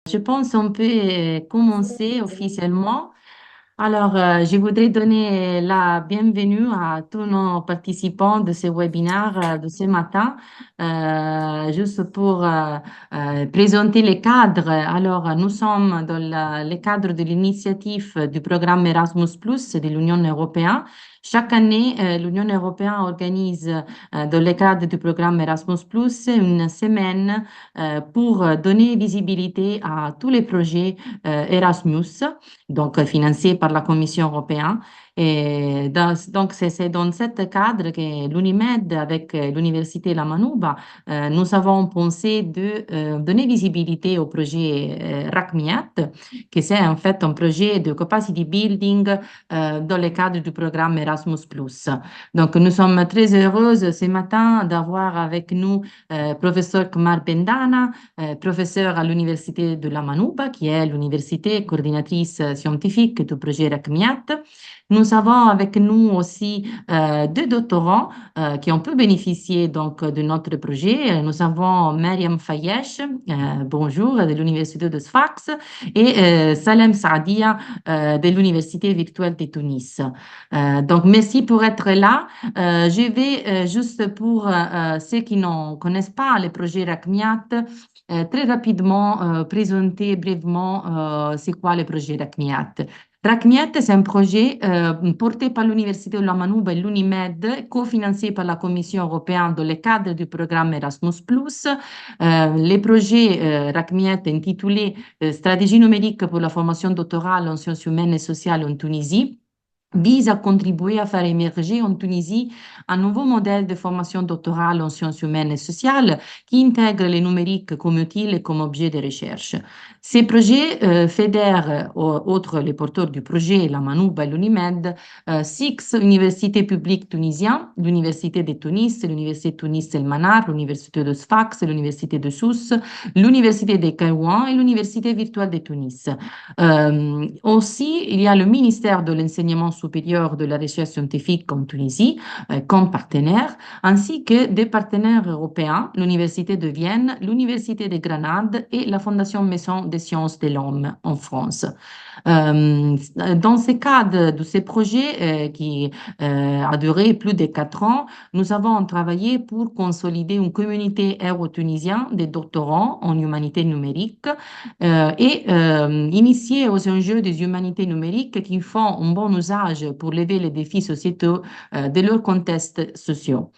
Je pense qu'on peut commencer officiellement. Alors, je voudrais donner la bienvenue à tous nos participants de ce webinaire de ce matin, juste pour présenter les cadres. Alors, nous sommes dans le cadre de l'initiative du programme Erasmus+ de l'Union européenne. Chaque année, l'Union européenne organise, dans le cadre du programme Erasmus+, une semaine pour donner visibilité à tous les projets Erasmus donc financé par la Commission européenne. Et donc, c'est dans ce cadre que l'UNIMED, avec l'Université La Manuba, nous avons pensé de donner visibilité au projet RACMIAT, qui c'est en fait un projet de capacity building dans le cadre du programme Erasmus+. Donc, nous sommes très heureuses ce matin d'avoir avec nous professeur Kmar Bendana, professeur à l'Université de La Manuba, qui est l'université coordinatrice scientifique du projet RACMIAT. Nous avons avec nous aussi deux doctorants qui ont pu bénéficier donc de notre projet. Nous avons Mariam Fayesh, bonjour, de l'Université de Sfax, et Salem Saadia de l'Université virtuelle de Tunis. Donc, merci pour être là. Je vais juste pour ceux qui ne connaissent pas le projet RACMIAT, très rapidement présenter brièvement c'est quoi le projet RACMIAT. RACMIAT, c'est un projet porté par l'Université de la Manuba et l'UNIMED, cofinancé par la Commission européenne dans le cadre du programme Erasmus+. Le projet RACMIAT intitulé Stratégie numérique pour la formation doctorale en sciences humaines et sociales en Tunisie vise à contribuer à faire émerger en Tunisie un nouveau modèle de formation doctorale en sciences humaines et sociales qui intègre le numérique comme outil et comme objet de recherche. Ces projets fédèrent, outre les porteurs du projet, la Manouba et l'UNIMED, six universités publiques tunisiennes, l'Université de Tunis, l'Université de Tunis El Manar, l'Université de Sfax, l'Université de Sousse, l'Université de Kairouan et l'Université virtuelle de Tunis. Aussi, il y a le ministère de l'Enseignement supérieur de la recherche scientifique en Tunisie comme partenaire, ainsi que des partenaires européens, l'Université de Vienne, l'Université de Grenade et la Fondation Maison des sciences de l'homme en France. Dans ce cadre de ces projets qui a duré plus de 4 ans, nous avons travaillé pour consolider une communauté euro-tunisienne des doctorants en humanité numérique et initier aux enjeux des humanités numériques qui font un bon usage pour lever les défis sociétaux de leurs contextes sociaux.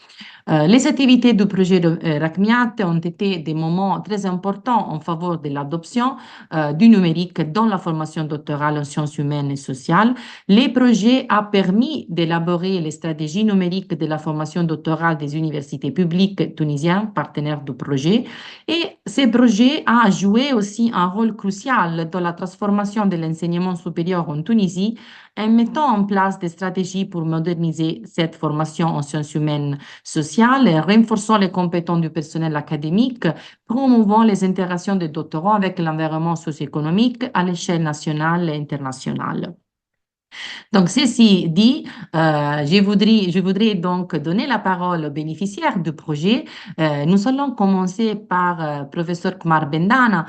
Les activités du projet de RACMIAT ont été des moments très importants en faveur de l'adoption du numérique dans la formation doctorale en sciences humaines et sociales. Les projets ont permis d'élaborer les stratégies numériques de la formation doctorale des universités publiques tunisiennes, partenaires du projet. Et ces projets ont joué aussi un rôle crucial dans la transformation de l'enseignement supérieur en Tunisie en mettant en place des stratégies pour moderniser cette formation en sciences humaines sociales, renforçant les compétences du personnel académique, promouvant les interactions des doctorants avec l'environnement socio-économique à l'échelle nationale et internationale. Donc, ceci dit, je voudrais donc donner la parole aux bénéficiaires du projet. Nous allons commencer par professeur Kmar Bendana,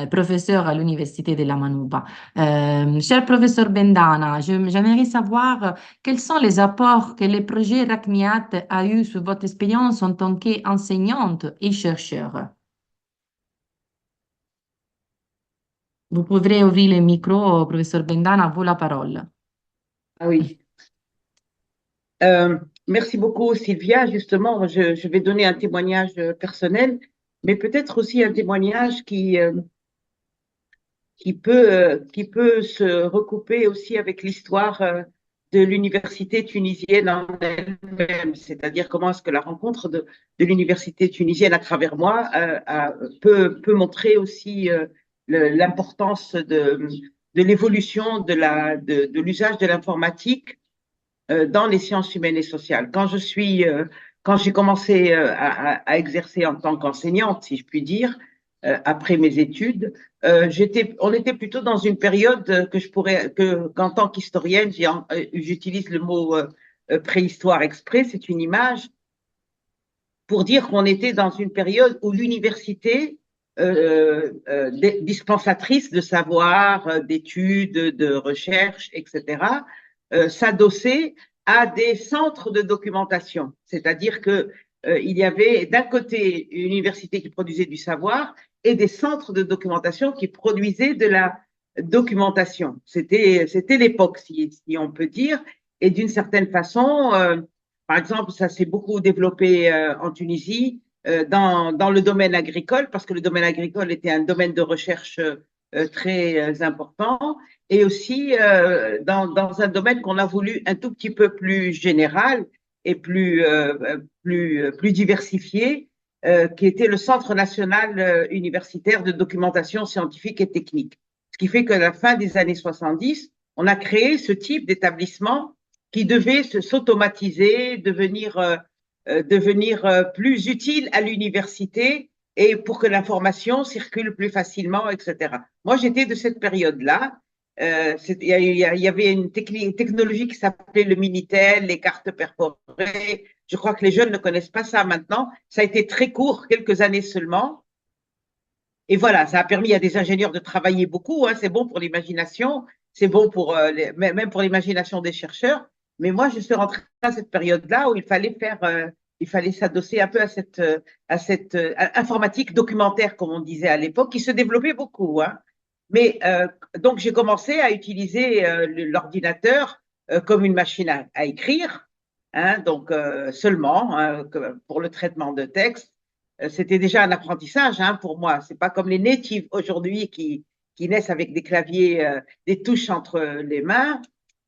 professeur à l'Université de la Manuba. Cher professeur Bendana, j'aimerais savoir quels sont les apports que le projet RACMIAT a eu sur votre expérience en tant qu'enseignante et chercheur. Vous pourrez ouvrir le micro, professeur Bendana, à vous la parole. Ah oui. Merci beaucoup, Sylvia. Justement, je vais donner un témoignage personnel, mais peut-être aussi un témoignage qui peut se recouper aussi avec l'histoire de l'université tunisienne en elle-même, c'est-à-dire comment est-ce que la rencontre de l'université tunisienne à travers moi peut montrer aussi l'importance de l'évolution de l'usage de l'informatique dans les sciences humaines et sociales. Quand j'ai commencé à exercer en tant qu'enseignante, si je puis dire, après mes études, on était plutôt dans une période qu'en tant qu'historienne, j'utilise le mot préhistoire exprès, c'est une image pour dire qu'on était dans une période où l'université dispensatrices de savoir, d'études, de recherche, etc., s'adosser à des centres de documentation. C'est-à-dire que il y avait d'un côté une université qui produisait du savoir et des centres de documentation qui produisaient de la documentation. C'était l'époque, si on peut dire. Et d'une certaine façon, par exemple, ça s'est beaucoup développé en Tunisie dans le domaine agricole, parce que le domaine agricole était un domaine de recherche très important, et aussi dans un domaine qu'on a voulu un tout petit peu plus général et plus diversifié, qui était le Centre national universitaire de documentation scientifique et technique. Ce qui fait qu'à la fin des années 70, on a créé ce type d'établissement qui devait s'automatiser, devenir plus utile à l'université et pour que l'information circule plus facilement, etc. Moi, j'étais de cette période-là. Il y avait une technologie qui s'appelait le Minitel, les cartes perforées. Je crois que les jeunes ne connaissent pas ça maintenant. Ça a été très court, quelques années seulement. Et voilà, ça a permis à des ingénieurs de travailler beaucoup. Hein, c'est bon pour l'imagination, c'est bon pour même pour l'imagination des chercheurs. Mais moi, je suis rentrée à cette période-là où il fallait s'adosser un peu à cette informatique documentaire, comme on disait à l'époque, qui se développait beaucoup. Hein. Mais donc, j'ai commencé à utiliser l'ordinateur comme une machine à écrire, hein, donc seulement hein, pour le traitement de texte. C'était déjà un apprentissage hein, pour moi. C'est pas comme les natives aujourd'hui qui naissent avec des claviers, des touches entre les mains.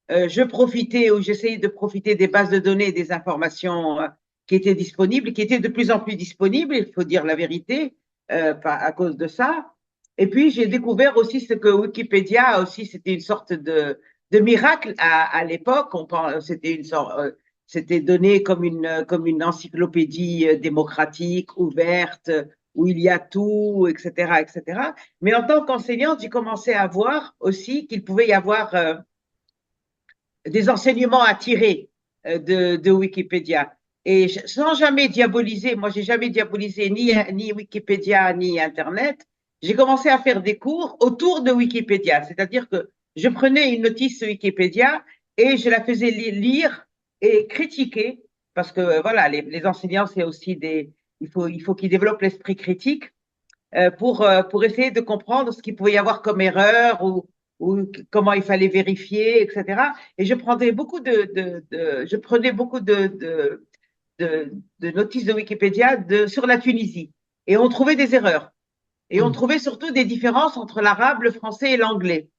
Je profitais ou j'essayais de profiter des bases de données, des informations qui étaient disponibles, qui étaient de plus en plus disponibles, il faut dire la vérité, à cause de ça. Et puis, j'ai découvert aussi ce que Wikipédia aussi, c'était une sorte de miracle à l'époque. C'était une sorte, c'était donné comme une encyclopédie démocratique, ouverte, où il y a tout, etc., etc. Mais en tant qu'enseignante, j'ai commencé à voir aussi qu'il pouvait y avoir des enseignements à tirer de Wikipédia. Et sans jamais diaboliser, moi, j'ai jamais diabolisé ni Wikipédia ni Internet. J'ai commencé à faire des cours autour de Wikipédia, c'est-à-dire que je prenais une notice Wikipédia et je la faisais lire et critiquer, parce que voilà, les enseignants, c'est aussi il faut qu'ils développent l'esprit critique pour essayer de comprendre ce qu'il pouvait y avoir comme erreur ou comment il fallait vérifier, etc. Et je prenais beaucoup de notices de Wikipédia sur la Tunisie. Et on trouvait des erreurs. Et on Mm. trouvait surtout des différences entre l'arabe, le français et l'anglais.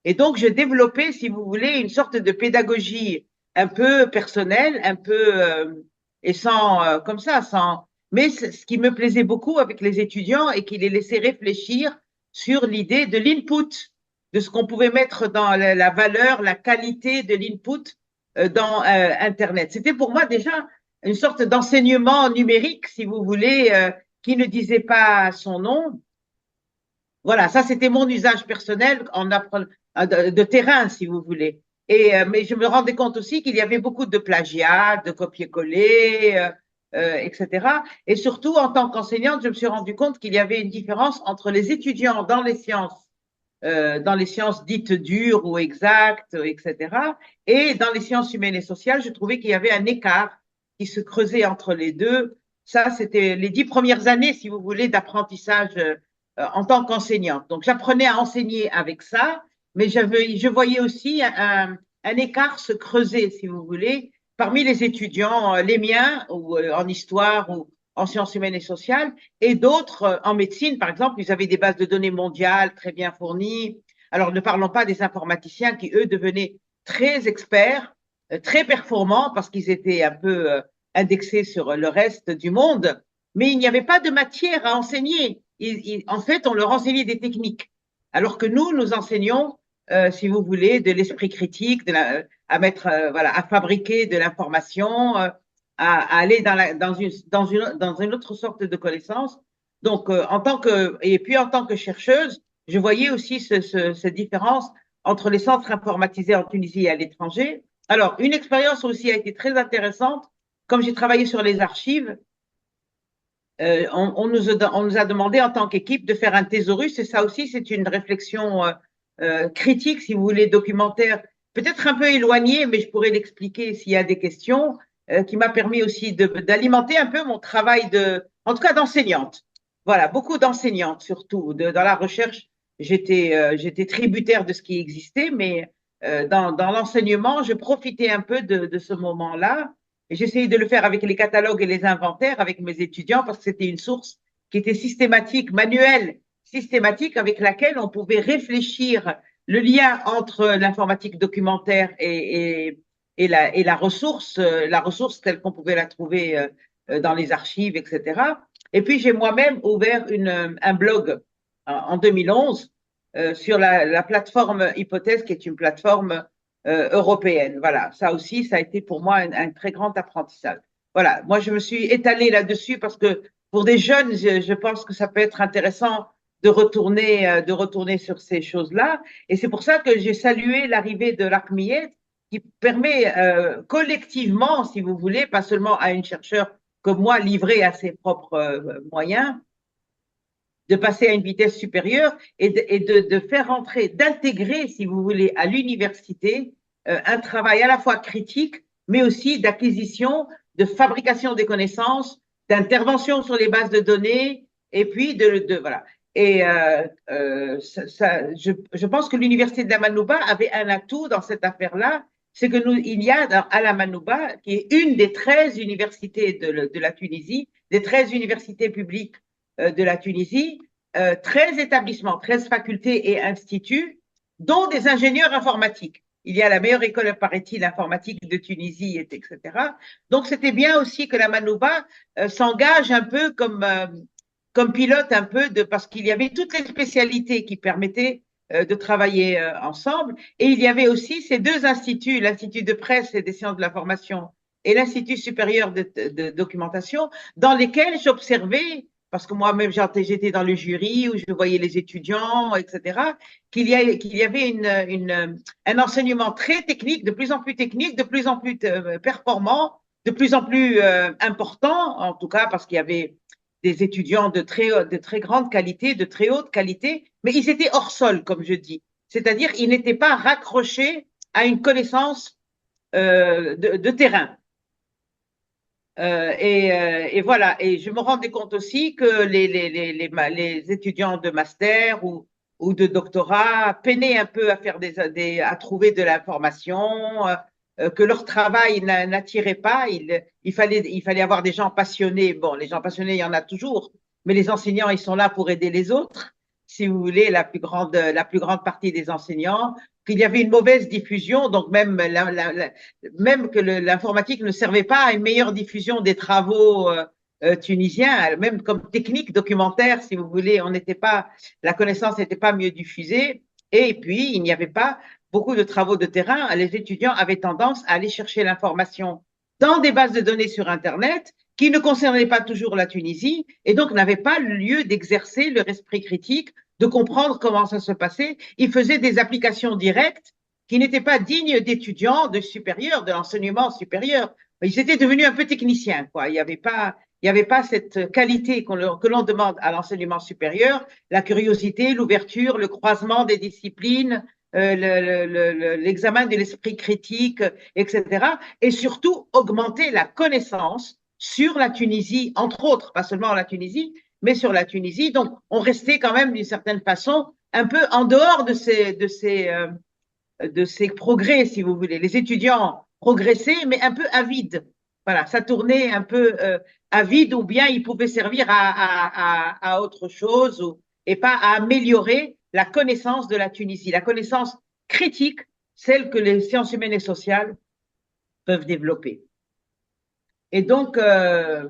Et donc, je développais, si vous voulez, une sorte de pédagogie un peu personnelle, un peu et sans comme ça, sans. Mais ce qui me plaisait beaucoup avec les étudiants et qui les laissait réfléchir sur l'idée de l'input, de ce qu'on pouvait mettre dans la valeur, la qualité de l'input dans Internet. C'était pour moi déjà une sorte d'enseignement numérique, si vous voulez, qui ne disait pas son nom. Voilà, ça c'était mon usage personnel de terrain, si vous voulez. Mais je me rendais compte aussi qu'il y avait beaucoup de plagiat, de copier-coller, etc. Et surtout, en tant qu'enseignante, je me suis rendu compte qu'il y avait une différence entre les étudiants dans les sciences dites dures ou exactes, etc. Et dans les sciences humaines et sociales, je trouvais qu'il y avait un écart qui se creusait entre les deux. Ça, c'était les 10 premières années, si vous voulez, d'apprentissage en tant qu'enseignante. Donc, j'apprenais à enseigner avec ça, mais je voyais aussi un écart se creuser, si vous voulez, parmi les étudiants, les miens, ou en histoire ou en sciences humaines et sociales, et d'autres en médecine, par exemple, ils avaient des bases de données mondiales très bien fournies. Alors, ne parlons pas des informaticiens qui, eux, devenaient très experts, très performants parce qu'ils étaient un peu indexés sur le reste du monde, mais il n'y avait pas de matière à enseigner. En fait, on leur enseignait des techniques, alors que nous enseignons, si vous voulez, de l'esprit critique, à mettre, voilà, à fabriquer de l'information, à aller dans une autre sorte de connaissance. Donc, et puis en tant que chercheuse, je voyais aussi cette différence entre les centres informatisés en Tunisie et à l'étranger. Alors, une expérience aussi a été très intéressante. Comme j'ai travaillé sur les archives, on nous a demandé en tant qu'équipe de faire un thésaurus, et ça aussi, c'est une réflexion critique, si vous voulez, documentaire, peut-être un peu éloignée, mais je pourrais l'expliquer s'il y a des questions, qui m'a permis aussi d'alimenter un peu mon travail en tout cas d'enseignante. Voilà, beaucoup d'enseignantes surtout. Dans la recherche, j'étais tributaire de ce qui existait, mais dans l'enseignement, je profitais un peu de ce moment-là. Et j'essayais de le faire avec les catalogues et les inventaires avec mes étudiants parce que c'était une source qui était systématique, manuelle, systématique, avec laquelle on pouvait réfléchir le lien entre l'informatique documentaire et la ressource telle qu'on pouvait la trouver dans les archives, etc. Et puis j'ai moi-même ouvert un blog en 2011 sur la plateforme Hypothèse, qui est une plateforme européenne. Voilà, ça aussi, ça a été pour moi un très grand apprentissage. Voilà, moi je me suis étalée là-dessus parce que pour des jeunes, je pense que ça peut être intéressant de retourner sur ces choses-là. Et c'est pour ça que j'ai salué l'arrivée de l'ARCMIET, qui permet collectivement, si vous voulez, pas seulement à une chercheur comme moi, livré à ses propres moyens, de passer à une vitesse supérieure et de faire entrer, d'intégrer, si vous voulez, à l'université un travail à la fois critique, mais aussi d'acquisition, de fabrication des connaissances, d'intervention sur les bases de données, et puis voilà. Et je pense que l'université de la Manouba avait un atout dans cette affaire-là, c'est que il y a à la Manouba, qui est une des 13 universités de la Tunisie, des 13 universités publiques de la Tunisie, 13 établissements, 13 facultés et instituts, dont des ingénieurs informatiques. Il y a la meilleure école, paraît-il, informatique de Tunisie, etc. Donc, c'était bien aussi que la Manouba s'engage un peu comme pilote, un peu, parce qu'il y avait toutes les spécialités qui permettaient de travailler ensemble. Et il y avait aussi ces deux instituts, l'Institut de presse et des sciences de l'information et l'Institut supérieur de documentation, dans lesquels j'observais, parce que moi-même j'étais dans le jury où je voyais les étudiants, etc., qu'il y avait un enseignement très technique, de plus en plus technique, de plus en plus performant, de plus en plus important, en tout cas parce qu'il y avait des étudiants de très grande qualité, de très haute qualité, mais ils étaient hors sol, comme je dis. C'est-à-dire, ils n'étaient pas raccrochés à une connaissance de terrain. Et voilà. Et je me rendais compte aussi que les étudiants de master ou de doctorat peinaient un peu à à trouver de l'information, que leur travail n'attirait pas. Il fallait avoir des gens passionnés. Bon, les gens passionnés, il y en a toujours, mais les enseignants, ils sont là pour aider les autres. Si vous voulez, la plus grande partie des enseignants, qu'il y avait une mauvaise diffusion, donc même que l'informatique ne servait pas à une meilleure diffusion des travaux tunisiens, même comme technique documentaire, si vous voulez, la connaissance n'était pas mieux diffusée. Et puis, il n'y avait pas beaucoup de travaux de terrain. Les étudiants avaient tendance à aller chercher l'information dans des bases de données sur Internet qui ne concernaient pas toujours la Tunisie et donc n'avaient pas le lieu d'exercer leur esprit critique, de comprendre comment ça se passait. Ils faisaient des applications directes qui n'étaient pas dignes d'étudiants de supérieur, de l'enseignement supérieur. Ils étaient devenus un peu techniciens, quoi. Il n'y avait pas cette qualité que l'on demande à l'enseignement supérieur, la curiosité, l'ouverture, le croisement des disciplines, l'examen de l'esprit critique, etc. Et surtout, augmenter la connaissance sur la Tunisie, entre autres, pas seulement la Tunisie, mais sur la Tunisie. Donc, on restait quand même d'une certaine façon un peu en dehors de ces progrès, si vous voulez. Les étudiants progressaient, mais un peu avides. Voilà, ça tournait un peu avide, ou bien ils pouvaient servir à autre chose, et pas à améliorer la connaissance de la Tunisie, la connaissance critique, celle que les sciences humaines et sociales peuvent développer. Et donc,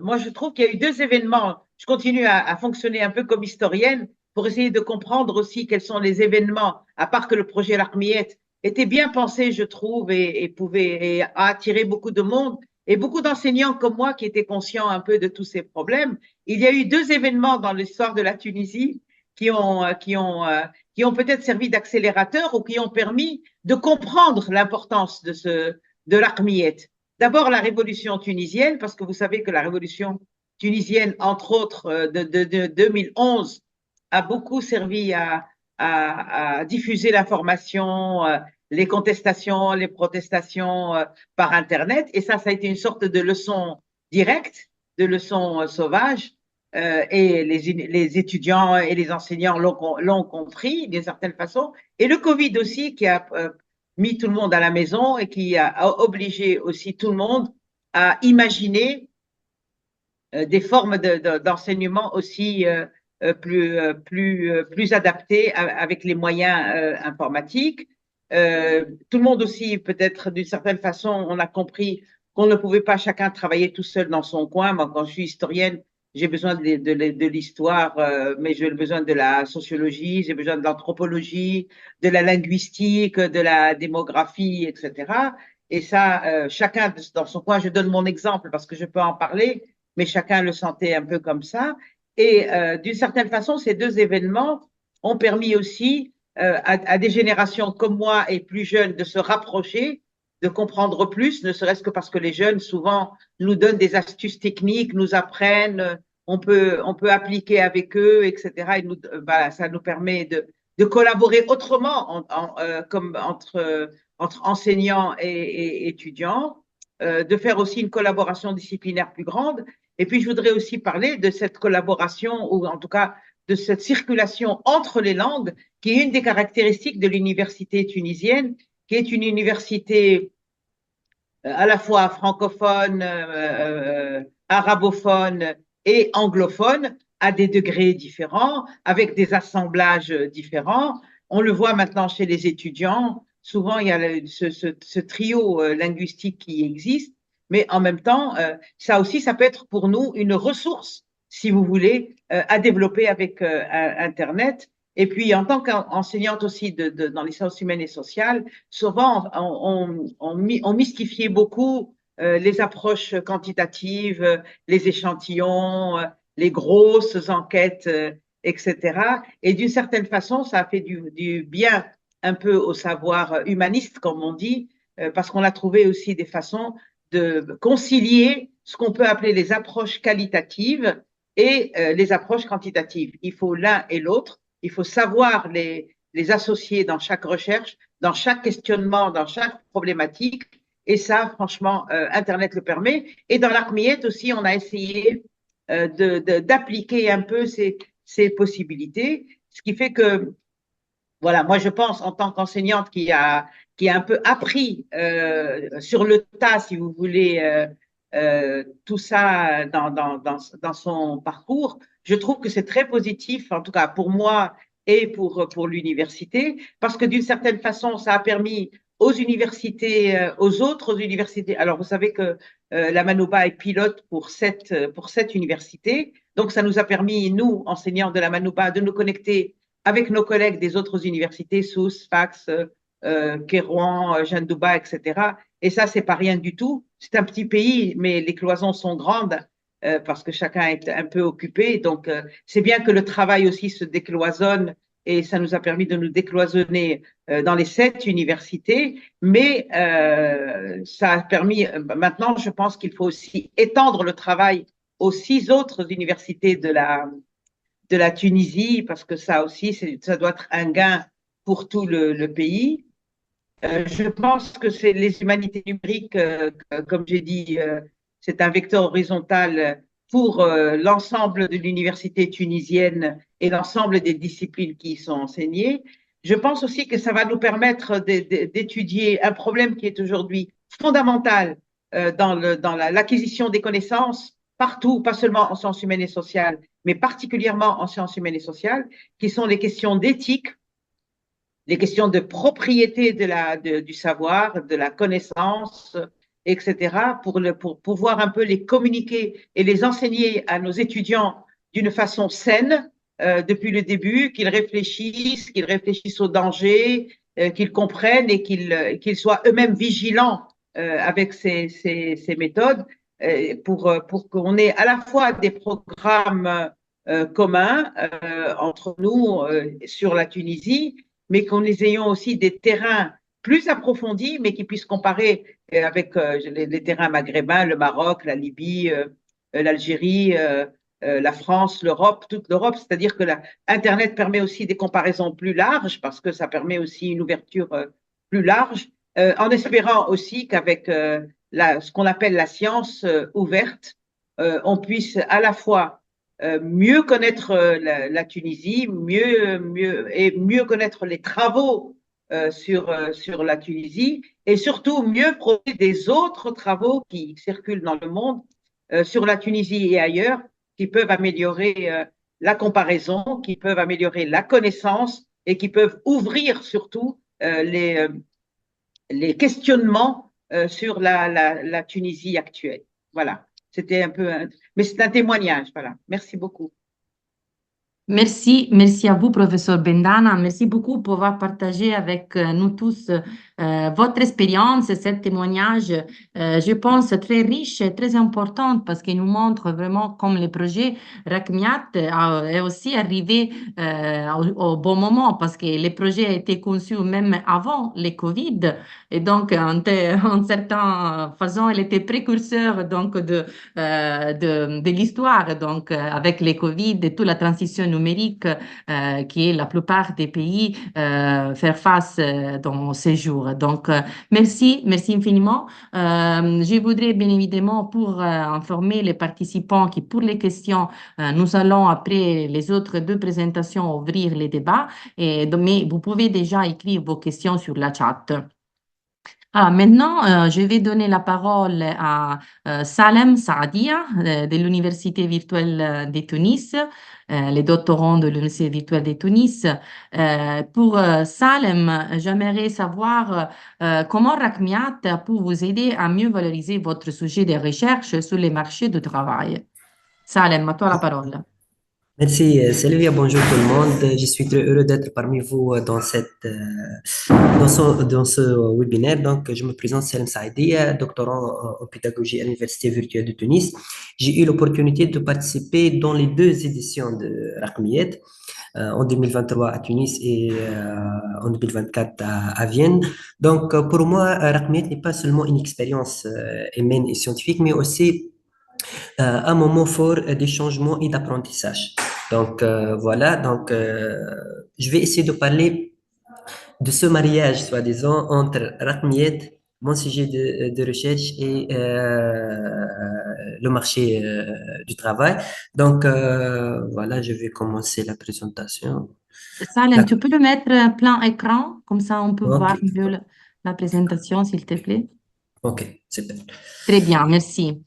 moi, je trouve qu'il y a eu deux événements. Je continue à fonctionner un peu comme historienne pour essayer de comprendre aussi quels sont les événements, à part que le projet L'Arc-Miette était bien pensé, je trouve, et a attiré beaucoup de monde et beaucoup d'enseignants comme moi qui étaient conscients un peu de tous ces problèmes. Il y a eu deux événements dans l'histoire de la Tunisie qui ont peut-être servi d'accélérateur ou qui ont permis de comprendre l'importance de l'Arc-Miette. D'abord, la révolution tunisienne, parce que vous savez que la révolution tunisienne, entre autres, de 2011, a beaucoup servi à diffuser l'information, les contestations, les protestations par Internet. Et ça a été une sorte de leçon directe, de leçon sauvage. Et les étudiants et les enseignants l'ont compris d'une certaine façon. Et le Covid aussi, qui a mis tout le monde à la maison et qui a obligé aussi tout le monde à imaginer des formes d'enseignement aussi plus adaptées avec les moyens informatiques. Tout le monde aussi, peut-être d'une certaine façon, on a compris qu'on ne pouvait pas chacun travailler tout seul dans son coin. Moi, quand je suis historienne, j'ai besoin de l'histoire, mais j'ai besoin de la sociologie, j'ai besoin de l'anthropologie, de la linguistique, de la démographie, etc. Et ça, chacun dans son coin, je donne mon exemple parce que je peux en parler, mais chacun le sentait un peu comme ça. Et d'une certaine façon, ces deux événements ont permis aussi à des générations comme moi et plus jeunes de se rapprocher, de comprendre plus, ne serait-ce que parce que les jeunes souvent nous donnent des astuces techniques, nous apprennent, on peut appliquer avec eux, etc. Et nous, bah, ça nous permet de collaborer autrement comme entre enseignants et étudiants, de faire aussi une collaboration disciplinaire plus grande. Et puis, je voudrais aussi parler de cette collaboration, ou en tout cas de cette circulation entre les langues, qui est une des caractéristiques de l'université tunisienne, qui est une université à la fois francophone, arabophone et anglophone, à des degrés différents, avec des assemblages différents. On le voit maintenant chez les étudiants. Souvent, il y a ce trio linguistique qui existe, mais en même temps, ça aussi, ça peut être pour nous une ressource, si vous voulez, à développer avec Internet. Et puis, en tant qu'enseignante aussi dans les sciences humaines et sociales, souvent, on mystifiait beaucoup les approches quantitatives, les échantillons, les grosses enquêtes, etc. Et d'une certaine façon, ça a fait du bien un peu au savoir humaniste, comme on dit, parce qu'on a trouvé aussi des façons de concilier ce qu'on peut appeler les approches qualitatives et les approches quantitatives. Il faut l'un et l'autre. Il faut savoir les associer dans chaque recherche, dans chaque questionnement, dans chaque problématique. Et ça, franchement, Internet le permet. Et dans l'ARCMIET aussi, on a essayé d'appliquer un peu ces possibilités, ce qui fait que, voilà, moi je pense en tant qu'enseignante qui a un peu appris sur le tas, si vous voulez, tout ça dans son parcours, je trouve que c'est très positif, en tout cas pour moi et pour l'université, parce que d'une certaine façon, ça a permis aux universités, aux autres universités. Alors, vous savez que la Manouba est pilote pour cette université. Donc, ça nous a permis, nous, enseignants de la Manouba, de nous connecter avec nos collègues des autres universités, Sousse, Fax, Kérouan, Jeanne d'Ouba, etc. Et ça, c'est pas rien du tout. C'est un petit pays, mais les cloisons sont grandes parce que chacun est un peu occupé. Donc, c'est bien que le travail aussi se décloisonne et ça nous a permis de nous décloisonner dans les 7 universités. Mais ça a permis, maintenant, je pense qu'il faut aussi étendre le travail aux 6 autres universités de la Tunisie, parce que ça aussi, ça doit être un gain pour tout le pays. Je pense que c'est les humanités numériques, comme j'ai dit, c'est un vecteur horizontal pour l'ensemble de l'université tunisienne et l'ensemble des disciplines qui y sont enseignées. Je pense aussi que ça va nous permettre d'étudier un problème qui est aujourd'hui fondamental dans l'acquisition des connaissances partout, pas seulement en sciences humaines et sociales, mais particulièrement en sciences humaines et sociales, qui sont les questions d'éthique, les questions de propriété du savoir, de la connaissance, etc., pour pouvoir un peu les communiquer et les enseigner à nos étudiants d'une façon saine depuis le début, qu'ils réfléchissent aux dangers, qu'ils comprennent et qu'ils soient eux-mêmes vigilants avec ces méthodes pour qu'on ait à la fois des programmes communs entre nous sur la Tunisie, mais qu'on les ayons aussi des terrains plus approfondis, mais qui puissent comparer avec les terrains maghrébins, le Maroc, la Libye, l'Algérie, la France, l'Europe, toute l'Europe. C'est-à-dire que Internet permet aussi des comparaisons plus larges parce que ça permet aussi une ouverture plus large, en espérant aussi qu'avec ce qu'on appelle la science ouverte, on puisse à la fois mieux connaître la Tunisie, mieux connaître les travaux sur la Tunisie et surtout mieux profiter des autres travaux qui circulent dans le monde sur la Tunisie et ailleurs qui peuvent améliorer la comparaison, qui peuvent améliorer la connaissance et qui peuvent ouvrir surtout les questionnements sur la Tunisie actuelle. Voilà, c'était un peu, mais c'est un témoignage. Voilà, merci beaucoup. Merci, merci à vous, professeur Bendana. Merci beaucoup pour avoir partagé avec nous tous votre expérience et ce témoignage, je pense, très riche et très important parce qu'il nous montre vraiment comme le projet RACMIAT est aussi arrivé au bon moment parce que le projet a été conçu même avant les Covid et donc en certaine façon, il était précurseur donc de l'histoire donc avec les Covid et toute la transition numérique qui est la plupart des pays faire face dans ces jours. Donc, merci, merci infiniment. Je voudrais bien évidemment pour informer les participants que pour les questions, nous allons après les autres deux présentations ouvrir les débats, mais vous pouvez déjà écrire vos questions sur la chat. Alors maintenant, je vais donner la parole à Salem Saadia de l'Université virtuelle de Tunis, les doctorants de l'Université virtuelle de Tunis. Pour Salem, j'aimerais savoir comment RACMIAT a pu vous aider à mieux valoriser votre sujet de recherche sur les marchés du travail. Salem, à toi la parole. Merci Sylvia, bonjour tout le monde. Je suis très heureux d'être parmi vous dans ce webinaire. Donc, je me présente Salem Saidi, doctorant en pédagogie à l'Université virtuelle de Tunis. J'ai eu l'opportunité de participer dans les deux éditions de RACMIET, en 2023 à Tunis et en 2024 à Vienne. Donc, pour moi, RACMIET n'est pas seulement une expérience humaine et scientifique, mais aussi un moment fort des changements et d'apprentissage. Donc voilà, donc je vais essayer de parler de ce mariage, soi-disant, entre Rakmiet, mon sujet de recherche, et le marché du travail. Donc voilà, je vais commencer la présentation. Salem, tu D'accord. peux le mettre plein écran, comme ça on peut Ok, voir mieux la présentation, s'il te plaît. ok, super. Très bien, merci.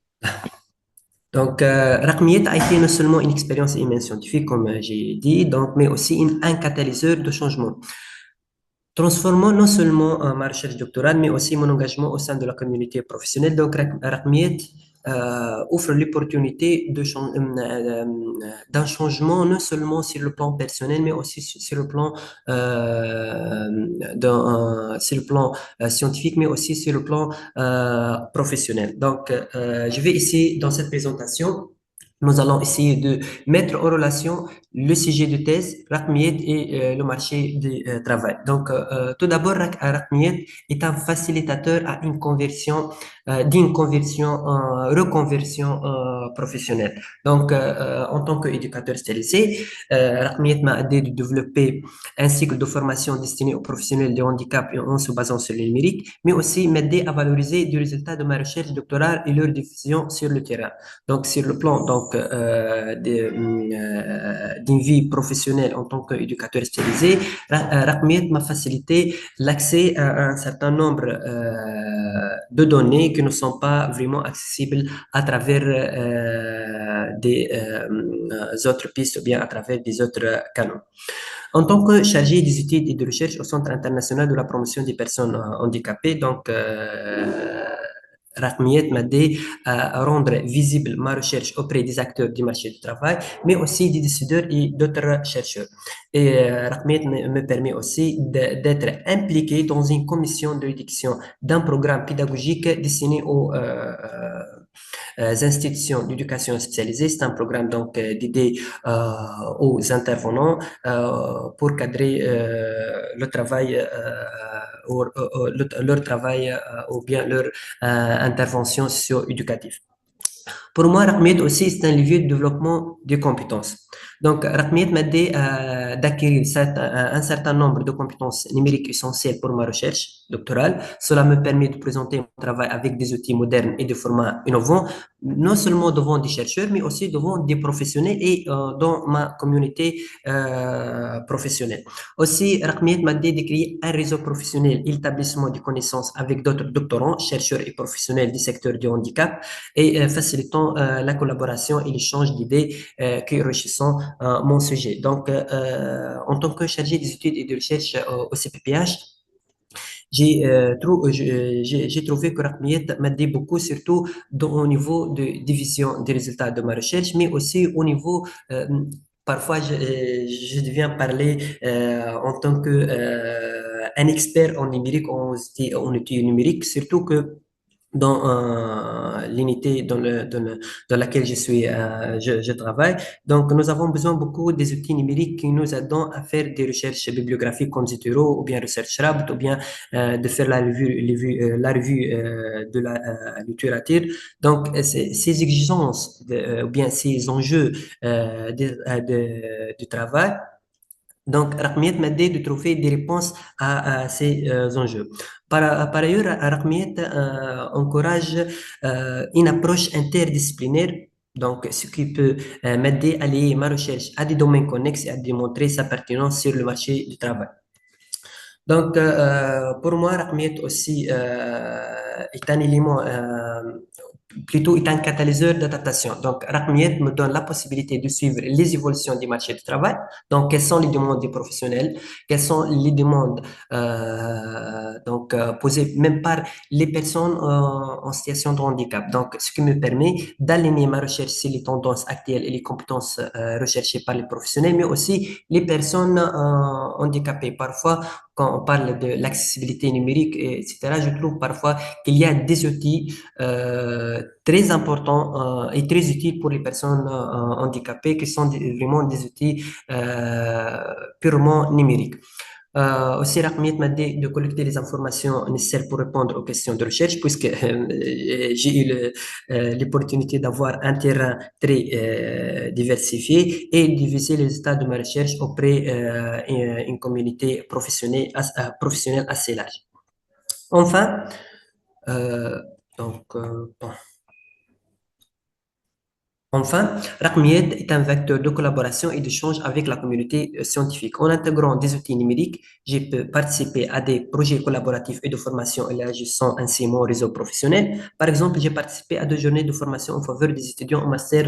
Donc, Rakmiet a été non seulement une expérience humaine scientifique, comme j'ai dit, donc, mais aussi un catalyseur de changement, transformant non seulement ma recherche doctorale, mais aussi mon engagement au sein de la communauté professionnelle. Donc, RACMIET offre l'opportunité d'un changement non seulement sur le plan personnel, mais aussi sur le plan, sur le plan scientifique, mais aussi sur le plan professionnel. Donc, je vais essayer dans cette présentation, nous allons essayer de mettre en relation le sujet de thèse, RACMIET et le marché du travail. Donc, tout d'abord, RACMIET est un facilitateur à une conversion, d'une conversion, reconversion professionnelle. Donc, en tant qu'éducateur stérilisé, RACMIET m'a aidé de développer un cycle de formation destiné aux professionnels de handicap en se basant sur le numérique, mais aussi m'aider à valoriser les résultats de ma recherche doctorale et leur diffusion sur le terrain. Donc, sur le plan d'une vie professionnelle en tant qu'éducateur spécialisé, RACMIET m'a facilité l'accès à un certain nombre de données qui ne sont pas vraiment accessibles à travers des autres pistes ou bien à travers des autres canaux. En tant que chargé des études et de recherche au Centre international de la promotion des personnes handicapées, donc RACMIET m'a aidé à rendre visible ma recherche auprès des acteurs du marché du travail, mais aussi des décideurs et d'autres chercheurs. Et RACMIET me permet aussi d'être impliqué dans une commission de rédaction d'un programme pédagogique destiné aux institutions d'éducation spécialisée. C'est un programme donc d'aider aux intervenants pour cadrer le travail, leur travail ou bien leur intervention socio-éducative. Pour moi, Raqmiyat aussi, c'est un levier de développement des compétences. Donc, Raqmiyat m'a aidé d'acquérir un certain nombre de compétences numériques essentielles pour ma recherche doctorale. Cela me permet de présenter mon travail avec des outils modernes et de formats innovants, non seulement devant des chercheurs, mais aussi devant des professionnels et dans ma communauté professionnelle. Aussi, Raqmiyat m'a aidé de créer un réseau professionnel et l'établissement de connaissances avec d'autres doctorants, chercheurs et professionnels du secteur du handicap et facilitant la collaboration et l'échange d'idées qui enrichissant mon sujet. Donc, en tant que chargé des études et de recherche au CPPH, j'ai trouvé que Raqmiyat m'aidait beaucoup, surtout au niveau de division des résultats de ma recherche, mais aussi au niveau parfois, je deviens parler en tant que un expert en numérique, en outils numériques, surtout que dans l'unité dans laquelle je travaille. Donc, nous avons besoin beaucoup des outils numériques qui nous aident à faire des recherches bibliographiques comme Zotero ou bien ResearchRabbit ou bien de faire la revue de la littérature. Donc, ces exigences ou bien ces enjeux de travail, donc, Raqmiyat m'a aidé de trouver des réponses à ces enjeux. Par ailleurs, Raqmiyat encourage une approche interdisciplinaire, donc ce qui peut m'aider à lier ma recherche à des domaines connexes et à démontrer sa pertinence sur le marché du travail. Donc, pour moi, Raqmiyat aussi est un élément, plutôt est un catalyseur d'adaptation. Donc, Raqmiyat me donne la possibilité de suivre les évolutions du marché du travail. Donc, quelles sont les demandes des professionnels, quelles sont les demandes posées même par les personnes en situation de handicap. Donc, ce qui me permet d'aligner ma recherche sur les tendances actuelles et les compétences recherchées par les professionnels, mais aussi les personnes handicapées. Parfois, quand on parle de l'accessibilité numérique, etc., je trouve parfois qu'il y a des outils très importants et très utiles pour les personnes handicapées qui sont vraiment des outils purement numériques. Aussi, Raqmiyat m'a dit de collecter les informations nécessaires pour répondre aux questions de recherche, puisque j'ai eu l'opportunité d'avoir un terrain très diversifié et diviser les résultats de ma recherche auprès d'une communauté professionnelle assez large. Enfin, euh, bon. Enfin, Raqmiyat est un vecteur de collaboration et d'échange avec la communauté scientifique. En intégrant des outils numériques, j'ai pu participer à des projets collaboratifs et de formation élargissant ainsi mon réseau professionnel. Par exemple, j'ai participé à 2 journées de formation en faveur des étudiants en master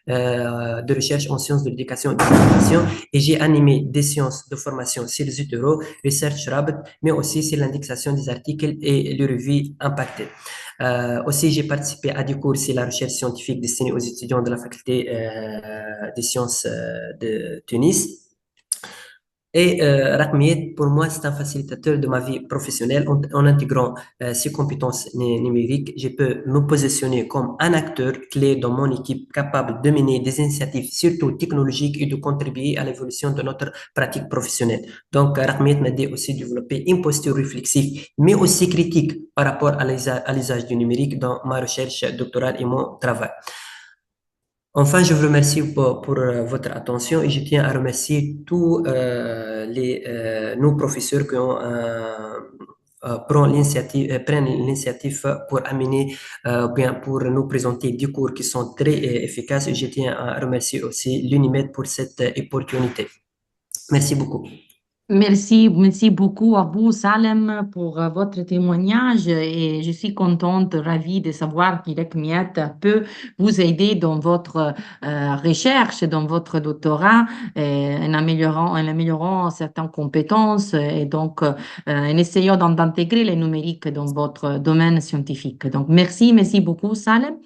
de recherche en sciences de l'éducation et de l'information et j'ai animé des séances de formation sur Zotero, ResearchRabbit, mais aussi sur l'indexation des articles et les revues impactées. Aussi, j'ai participé à des cours sur la recherche scientifique destinée aux étudiants de la faculté des sciences de Tunis. Et Raqmiyat, pour moi, c'est un facilitateur de ma vie professionnelle. En intégrant ces compétences numériques, je peux me positionner comme un acteur clé dans mon équipe capable de mener des initiatives, surtout technologiques, et de contribuer à l'évolution de notre pratique professionnelle. Donc, Raqmiyat m'a aidé aussi à développer une posture réflexive, mais aussi critique par rapport à l'usage du numérique dans ma recherche doctorale et mon travail. Enfin, je vous remercie pour votre attention et je tiens à remercier tous nos professeurs qui ont prennent l'initiative pour amener, bien pour nous présenter des cours qui sont très efficaces et je tiens à remercier aussi l'UNIMED pour cette opportunité. Merci beaucoup. Merci beaucoup à vous, Salem, pour votre témoignage et je suis contente, ravie de savoir qu'IRECMIAT peut vous aider dans votre recherche, dans votre doctorat, en améliorant certaines compétences et donc en essayant d'intégrer les numériques dans votre domaine scientifique. Donc, merci beaucoup, Salem.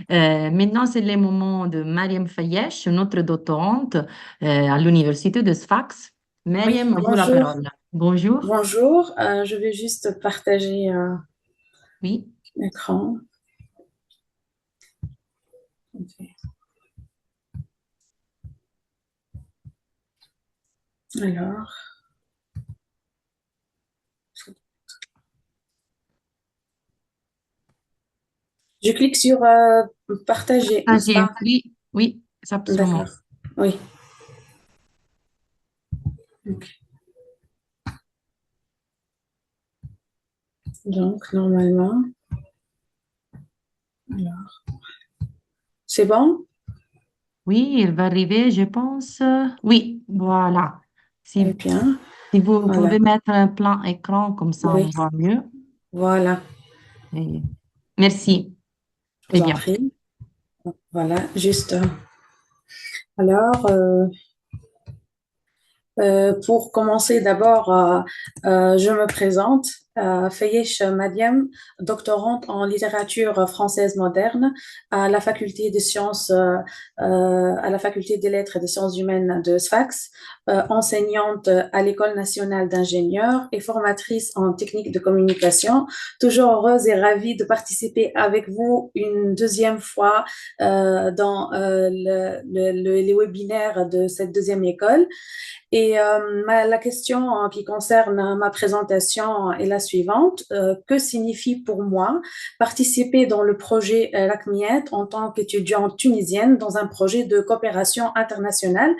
Maintenant, c'est le moment de Mariam Fayesh, notre doctorante à l'Université de Sfax. Oui, Mariam, à vous la bonjour. parole. Bonjour. Bonjour, je vais juste partager Oui. l'écran. Ok. Alors, Je clique sur partager, n'est-ce Partager. pas? Oui, oui, c'est absolument. D'accord. Oui. Ok. Donc, normalement, alors, c'est bon? Oui, il va arriver, je pense. Oui, voilà. Très Si, bien. si vous Voilà. pouvez mettre un plan écran, comme ça Oui, on voit mieux. voilà. Et- Merci. Je Très vous en bien. prie. Voilà, juste. Alors, pour commencer, d'abord, je me présente, Fayesh Madiam, doctorante en littérature française moderne à la faculté des sciences, à la faculté des lettres et des sciences humaines de Sfax, enseignante à l'École nationale d'ingénieurs et formatrice en technique de communication. Toujours heureuse et ravie de participer avec vous une deuxième fois dans les webinaires de cette deuxième école. Et la question qui concerne ma présentation est la suivante. Que signifie pour moi participer dans le projet LACMIET en tant qu'étudiante tunisienne dans un projet de coopération internationale?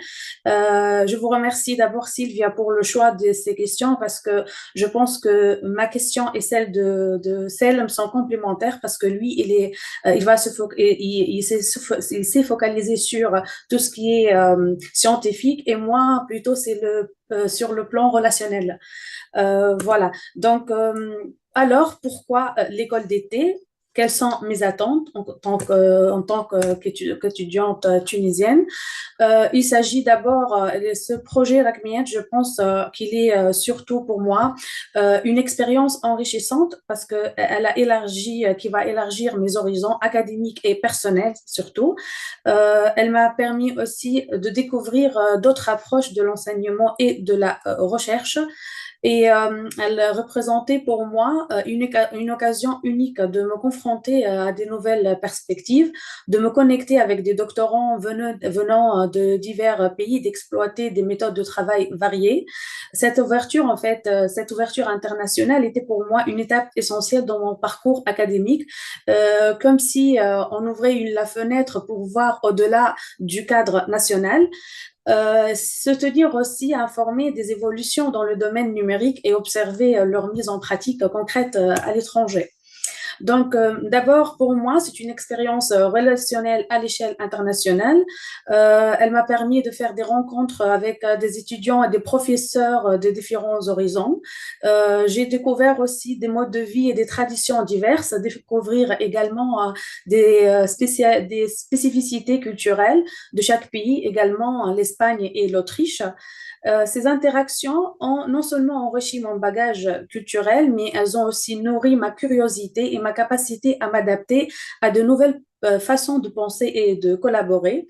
Je vous remercie d'abord, Sylvia, pour le choix de ces questions parce que je pense que ma question et celle de Selm sont complémentaires parce que lui, il va il s'est focalisé sur tout ce qui est scientifique et moi plutôt c'est sur le plan relationnel. Voilà. Donc, pourquoi l'école d'été? Quelles sont mes attentes en tant qu'étudiante tunisienne? Il s'agit d'abord, ce projet RACMIET, je pense qu'il est surtout pour moi une expérience enrichissante parce qu'elle a élargi, qui va élargir mes horizons académiques et personnels surtout. Elle m'a permis aussi de découvrir d'autres approches de l'enseignement et de la recherche. Et elle représentait pour moi une occasion unique de me confronter à des nouvelles perspectives, de me connecter avec des doctorants venant de divers pays, d'exploiter des méthodes de travail variées. Cette ouverture, en fait, cette ouverture internationale était pour moi une étape essentielle dans mon parcours académique, comme si on ouvrait la fenêtre pour voir au-delà du cadre national. Se tenir aussi informé des évolutions dans le domaine numérique et observer leur mise en pratique concrète à l'étranger. Donc, d'abord, pour moi, c'est une expérience relationnelle à l'échelle internationale. Elle m'a permis de faire des rencontres avec des étudiants et des professeurs de différents horizons. J'ai découvert aussi des modes de vie et des traditions diverses, découvrir également des spécificités culturelles de chaque pays, également l'Espagne et l'Autriche. Ces interactions ont non seulement enrichi mon bagage culturel, mais elles ont aussi nourri ma curiosité et ma capacité à m'adapter à de nouvelles façons de penser et de collaborer.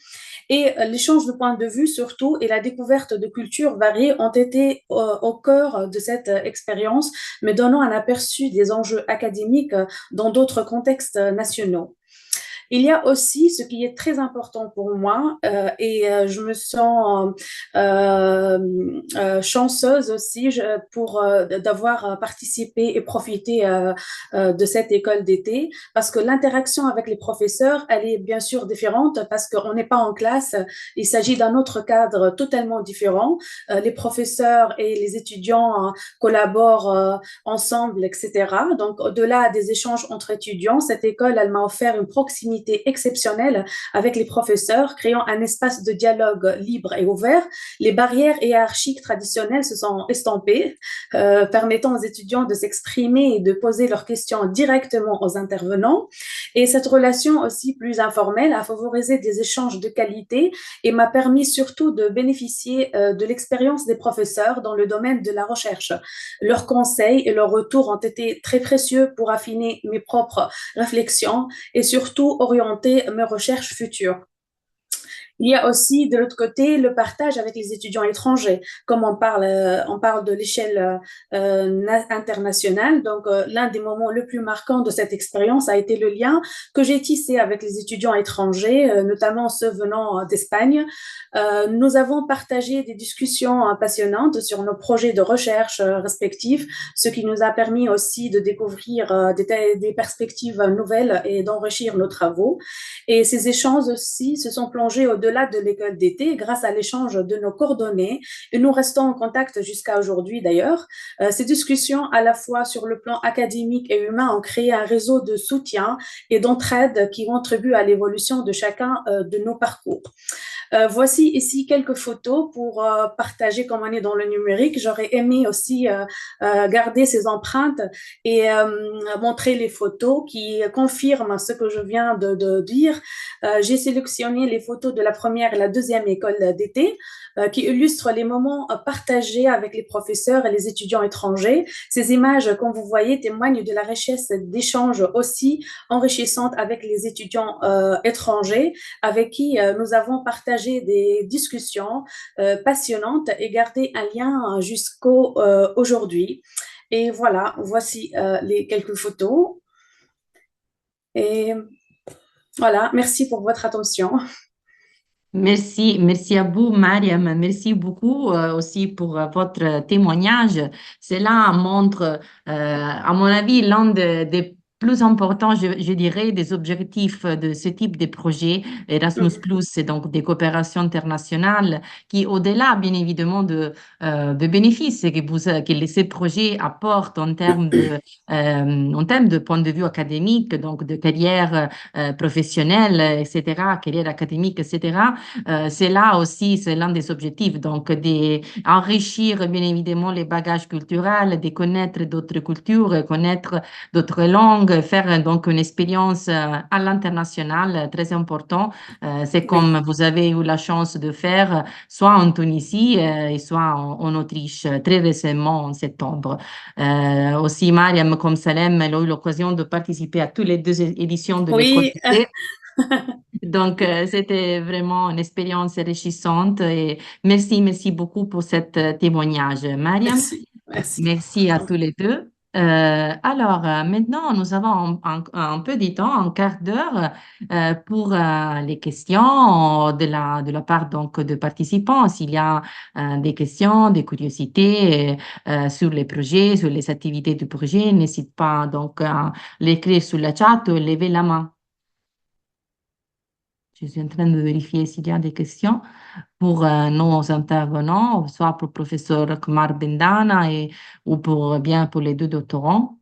Et l'échange de points de vue surtout et la découverte de cultures variées ont été au cœur de cette expérience, me donnant un aperçu des enjeux académiques dans d'autres contextes nationaux. Il y a aussi ce qui est très important pour moi je me sens chanceuse aussi d'avoir participé et profité de cette école d'été parce que l'interaction avec les professeurs, elle est bien sûr différente parce qu'on n'est pas en classe, il s'agit d'un autre cadre totalement différent. Les professeurs et les étudiants collaborent ensemble, etc. Donc, au-delà des échanges entre étudiants, cette école, elle m'a offert une proximité exceptionnelle avec les professeurs, créant un espace de dialogue libre et ouvert. Les barrières hiérarchiques traditionnelles se sont estampées, permettant aux étudiants de s'exprimer et de poser leurs questions directement aux intervenants. Et cette relation aussi plus informelle a favorisé des échanges de qualité et m'a permis surtout de bénéficier de l'expérience des professeurs dans le domaine de la recherche. Leurs conseils et leurs retours ont été très précieux pour affiner mes propres réflexions et surtout orienter mes recherches futures. Il y a aussi de l'autre côté le partage avec les étudiants étrangers, comme on parle de l'échelle internationale. Donc, l'un des moments le plus marquants de cette expérience a été le lien que j'ai tissé avec les étudiants étrangers, notamment ceux venant d'Espagne. Nous avons partagé des discussions passionnantes sur nos projets de recherche respectifs, ce qui nous a permis aussi de découvrir des perspectives nouvelles et d'enrichir nos travaux. Et ces échanges aussi se sont plongés au-delà de l'école d'été grâce à l'échange de nos coordonnées et nous restons en contact jusqu'à aujourd'hui d'ailleurs. Ces discussions à la fois sur le plan académique et humain ont créé un réseau de soutien et d'entraide qui contribue à l'évolution de chacun de nos parcours. Voici ici quelques photos pour partager comme on est dans le numérique. J'aurais aimé aussi garder ces empreintes et montrer les photos qui confirment ce que je viens de dire. J'ai sélectionné les photos de la première et la deuxième école d'été qui illustrent les moments partagés avec les professeurs et les étudiants étrangers. Ces images, comme vous voyez, témoignent de la richesse d'échanges aussi enrichissantes avec les étudiants étrangers avec qui nous avons partagé des discussions passionnantes et gardé un lien jusqu'au aujourd'hui. Et voilà, voici les quelques photos. Et voilà, merci pour votre attention. Merci, merci à vous, Mariam. Merci beaucoup aussi pour votre témoignage. Cela montre, à mon avis, l'un des plus importants, je dirais, des objectifs de ce type de projet, Erasmus+, c'est donc des coopérations internationales qui, au-delà, bien évidemment, de bénéfices que ces projets apportent en termes de point de vue académique, donc de carrière professionnelle, etc., carrière académique, etc., c'est là aussi, c'est l'un des objectifs, donc d'enrichir bien évidemment les bagages culturels, de connaître d'autres cultures, connaître d'autres langues, faire donc une expérience à l'international très important. C'est comme vous avez eu la chance de faire, soit en Tunisie et soit en Autriche très récemment en septembre. Aussi, Mariam comme Salem, elle a eu l'occasion de participer à toutes les deux éditions de l'école Oui. d'été. Donc, c'était vraiment une expérience enrichissante et merci beaucoup pour cet témoignage. Mariam, Merci, merci. merci à tous les deux. Alors, maintenant, nous avons un peu de temps, un quart d'heure pour les questions de la part donc, de participants. S'il y a des questions, des curiosités sur les projets, sur les activités du projet, n'hésite pas donc à l'écrire sur le chat ou lever la main. Je suis en train de vérifier s'il y a des questions pour nos intervenants, soit pour le professeur Kumar Bendana ou bien pour les deux doctorants.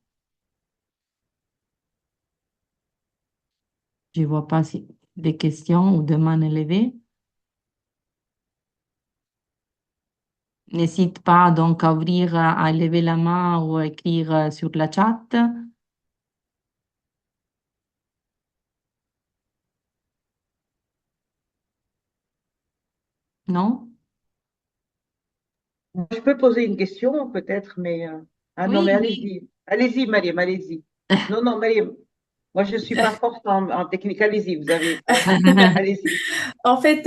Je ne vois pas des questions ou de mains levées. N'hésite pas donc à ouvrir, à lever la main ou à écrire sur la chat. Non? Je peux poser une question peut-être, mais ah non, mais Oui, oui. allez-y, allez-y, Mariam, allez-y. Non, non, Mariam, moi je suis pas forte en technique. Allez-y, vous avez, allez-y. En fait,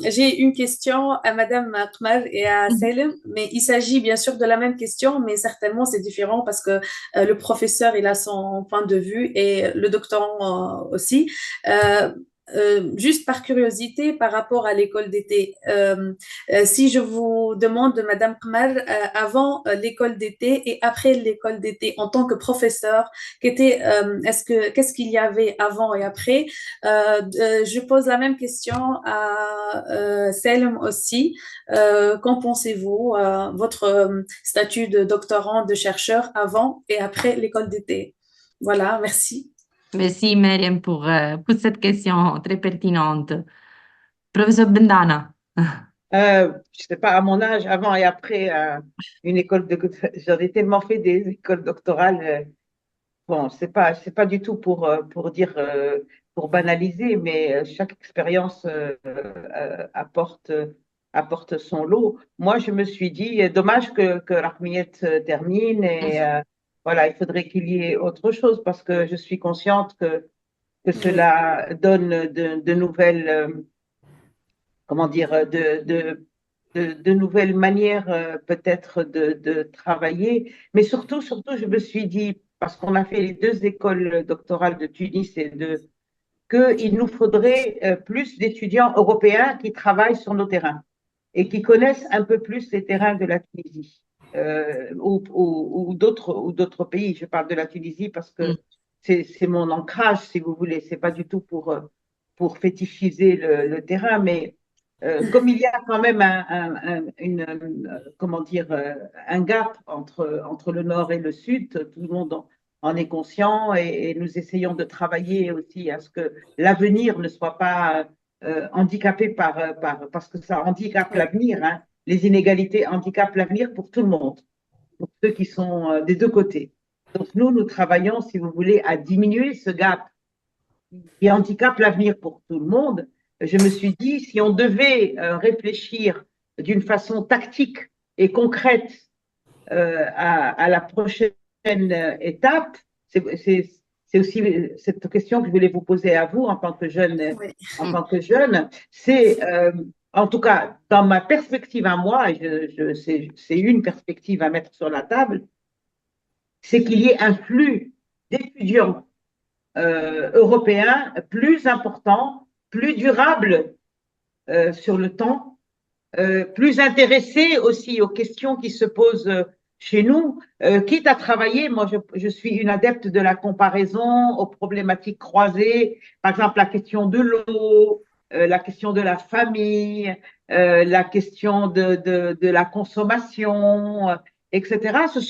j'ai une question à Madame Akmal et à Salem, mais il s'agit bien sûr de la même question, mais certainement c'est différent parce que le professeur il a son point de vue et le doctorant aussi. Euh, juste par curiosité par rapport à l'école d'été, si je vous demande, Madame Kmar, avant l'école d'été et après l'école d'été, en tant que professeur, qu'est-ce qu'il y avait avant et après? Je pose la même question à Selm aussi. Qu'en pensez-vous, votre statut de doctorant, de chercheur avant et après l'école d'été? Voilà, merci. Merci, Mariam, pour cette question très pertinente. Professeur Bendana. Je sais pas, à mon âge, avant et après une école de, j'en ai tellement fait des écoles doctorales. Bon, c'est pas du tout pour dire, pour banaliser, mais chaque expérience apporte son lot. Moi, je me suis dit, dommage que l'Armiette termine et voilà, il faudrait qu'il y ait autre chose parce que je suis consciente que Oui, cela donne de nouvelles comment dire, de nouvelles manières peut-être de travailler. Mais surtout, je me suis dit, parce qu'on a fait les deux écoles doctorales de Tunis qu'il nous faudrait plus d'étudiants européens qui travaillent sur nos terrains et qui connaissent un peu plus les terrains de la Tunisie ou d'autres pays. Je parle de la Tunisie parce que c'est mon ancrage, si vous voulez. C'est pas du tout pour fétichiser le terrain, mais comme il y a quand même comment dire, un gap entre le nord et le sud, tout le monde en est conscient et nous essayons de travailler aussi à ce que l'avenir ne soit pas handicapé parce que ça handicape Oui, l'avenir. Hein. Les inégalités handicapent l'avenir pour tout le monde, pour ceux qui sont des deux côtés. Donc nous travaillons, si vous voulez, à diminuer ce gap qui handicape l'avenir pour tout le monde. Je me suis dit, si on devait réfléchir d'une façon tactique et concrète à la prochaine étape, c'est aussi cette question que je voulais vous poser à vous oui, en tant que jeune, c'est en tout cas dans ma perspective à moi, c'est une perspective à mettre sur la table, c'est qu'il y ait un flux d'étudiants européen plus important, plus durable sur le temps, plus intéressé aussi aux questions qui se posent chez nous, quitte à travailler. Moi, je suis une adepte de la comparaison aux problématiques croisées, par exemple la question de l'eau, la question de la famille, la question de la consommation, etc. Ce